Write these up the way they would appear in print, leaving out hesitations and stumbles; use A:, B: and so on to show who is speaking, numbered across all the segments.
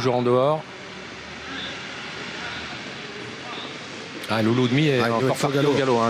A: Toujours en dehors. Louloudmi est encore parti au galop.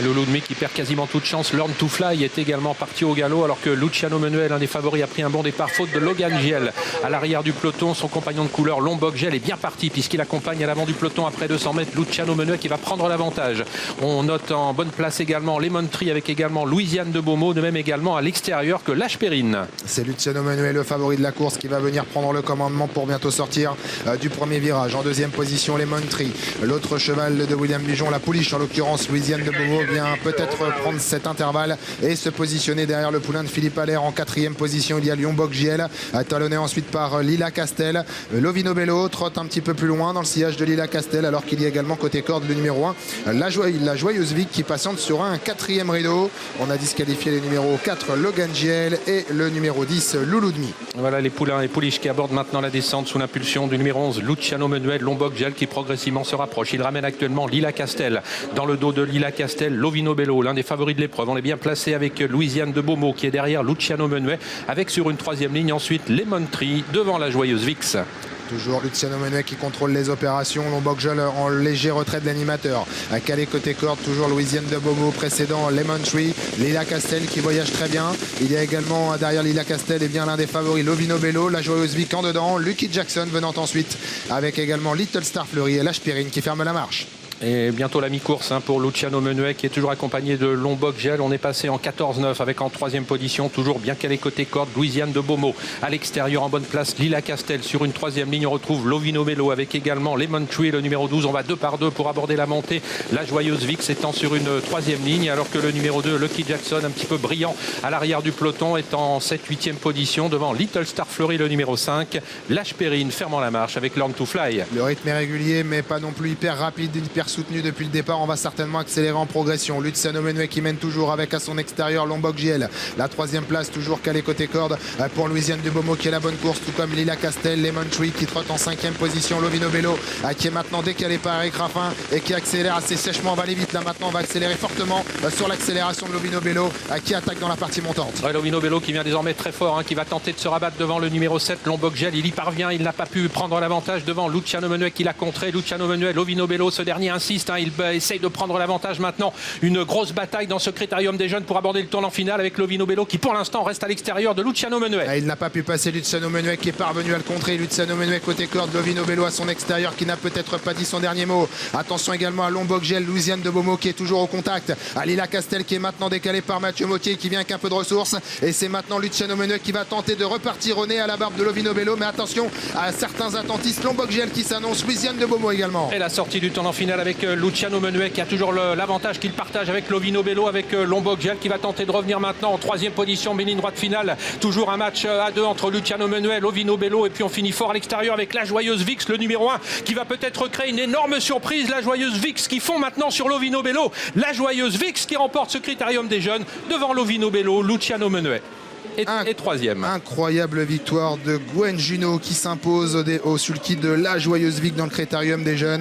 A: Louloudmi qui perd quasiment toute chance. Learn to Fly est également parti au galop alors que Luciano Menuet, l'un des favoris, a pris un bon départ faute de Logan Giel à l'arrière du peloton. Son compagnon de couleur Lombok Giel est bien parti puisqu'il accompagne à l'avant du peloton après 200 mètres Luciano Menuet qui va prendre l'avantage. On note en bonne place également Lemon Tree avec également Louisiane de Beaumont, de même également à l'extérieur que Lâche Périne.
B: C'est Luciano Menuet, le favori de la course, qui va venir prendre le commandement pour bientôt sortir du premier virage. En deuxième position, Lemon Tree. L'autre cheval de William Bujon, la pouliche en l'occurrence, Louisiane de Beaumont, vient peut-être prendre cet intervalle et se positionner derrière le poulain de Philippe Allaire. En quatrième position, il y a Lombok Giel, talonné ensuite par Lila Castel. Lovino Bello trotte un petit peu plus loin dans le sillage de Lila Castel, alors qu'il y a également côté corde le numéro 1, la Joyeuse Vic, qui patiente sur un quatrième rideau. On a disqualifié les numéros 4 Logan Giel et le numéro 10 Louloudmi.
A: Voilà les poulains et pouliches qui abordent maintenant la descente sous l'impulsion du numéro 11 Luciano Menuet. Lombok Giel qui progressivement se rapproche. Il ramène actuellement Lila Castel. Dans le dos de Lila Castel, Lovino Bello, l'un des favoris de l'épreuve. On est bien placé avec Louisiane de Beaumont qui est derrière Luciano Menuet, avec sur une troisième ligne ensuite Lemon Tree devant la Joyeuse Vix.
B: Toujours Luciano Menuet qui contrôle les opérations. Lombok Giel en léger retrait de l'animateur. À Calais côté corde, toujours Louisiane de Beaumont précédent Lemon Tree. Lila Castel qui voyage très bien. Il y a également derrière Lila Castel bien l'un des favoris Lovino Bello, la Joyeuse Vic en dedans. Lucky Jackson venant ensuite avec également Little Star Fleury et Lâche Périne qui ferme la marche.
A: Et bientôt la mi-course pour Luciano Menuet qui est toujours accompagné de Lombok Giel. On est passé en 14-9 avec en troisième position, toujours bien calé côté corde, Louisiane de Beaumont. À l'extérieur en bonne place, Lila Castel. Sur une troisième ligne, on retrouve Lovino Bello avec également Lemon Tree, le numéro 12. On va 2 par 2 pour aborder la montée. La Joyeuse Vix étant sur une troisième ligne, alors que le numéro 2, Lucky Jackson, un petit peu brillant à l'arrière du peloton, est en 7-8e position devant Little Star Fleury, le numéro 5. Lâche Périne fermant la marche avec Learn to Fly.
B: Le rythme est régulier, mais pas non plus hyper rapide, hyper soutenu depuis le départ. On va certainement accélérer en progression. Luciano Menuet qui mène toujours avec à son extérieur Lombok Giel. La troisième place toujours calée côté corde pour Louisiane de Beaumont qui est la bonne course, tout comme Lila Castel. Lemon Tree qui trotte en 5e position. Lovino Bello qui est maintenant décalé par Eric Raffin et qui accélère assez sèchement. On va aller vite là maintenant. On va accélérer fortement sur l'accélération de Lovino Bello qui attaque dans la partie montante.
A: Ouais, Lovino Bello qui vient désormais très fort, qui va tenter de se rabattre devant le numéro 7 Lombok Giel. Il y parvient. Il n'a pas pu prendre l'avantage devant Luciano Menuet qui l'a contré. Luciano Menuet, Lovino Bello, ce dernier insiste. Il essaye de prendre l'avantage maintenant. Une grosse bataille dans ce critérium des jeunes pour aborder le tournant final avec Lovino Bello qui pour l'instant reste à l'extérieur de Luciano Menuet.
B: Il n'a pas pu passer Luciano Menuet qui est parvenu à le contrer. Luciano Menuet côté corde, Lovino Bello à son extérieur qui n'a peut-être pas dit son dernier mot. Attention également à Lombok Giel, Louisiane de Beaumont qui est toujours au contact. À Lila Castel qui est maintenant décalé par Mathieu Mottier qui vient avec un peu de ressources. Et c'est maintenant Luciano Menuet qui va tenter de repartir au nez à la barbe de Lovino Bello. Mais attention à certains attentistes. Lombok Giel qui s'annonce, Louisiane de Beaumont également.
A: Et la sortie du tournant final avec Luciano Menuet qui a toujours l'avantage qu'il partage avec Lovino Bello, avec Lombok Giel qui va tenter de revenir maintenant en troisième position, ligne droite finale. Toujours un match à 2 entre Luciano Menuet, Lovino Bello, et puis on finit fort à l'extérieur avec la Joyeuse Vix, le numéro 1, qui va peut-être créer une énorme surprise. La Joyeuse Vix qui fond maintenant sur Lovino Bello. La Joyeuse Vix qui remporte ce critérium des jeunes devant Lovino Bello, Luciano Menuet. Et troisième.
B: Incroyable victoire de Gwen Juno qui s'impose au sulky de la Joyeuse Vic dans le critérium des jeunes.